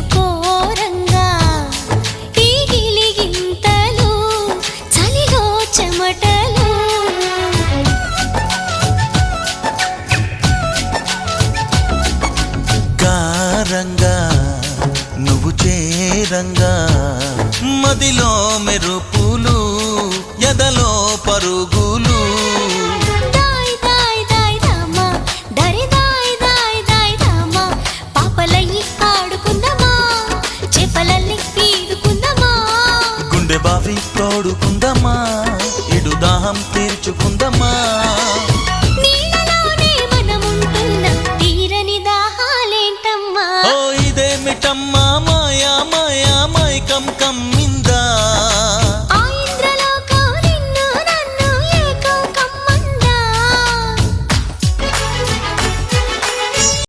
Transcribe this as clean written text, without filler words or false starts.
మేలుకోరంగా ఈ గిలిగింతలు చలిలో చెమటలు కారంగా నువ్వు చేరంగా మదిలో మెరుపులు ఎదలో పరుగులు దాయ్ దాయ్ దాయ్ రామా దరి దాయ్ దాయ్ దాయ్ రామా పాపలయ్యి ఆడుకుందామా చేపలల్లి ఈదుకుందామా గుండె బావి తోడుకుందమ్మా ఇడు దాహం తీర్చుకుందమ్మా నీళ్ళలోనే మనముంటున్న తీరని దాహాలేంటమ్మా ఓ ఇదేమిటమ్మా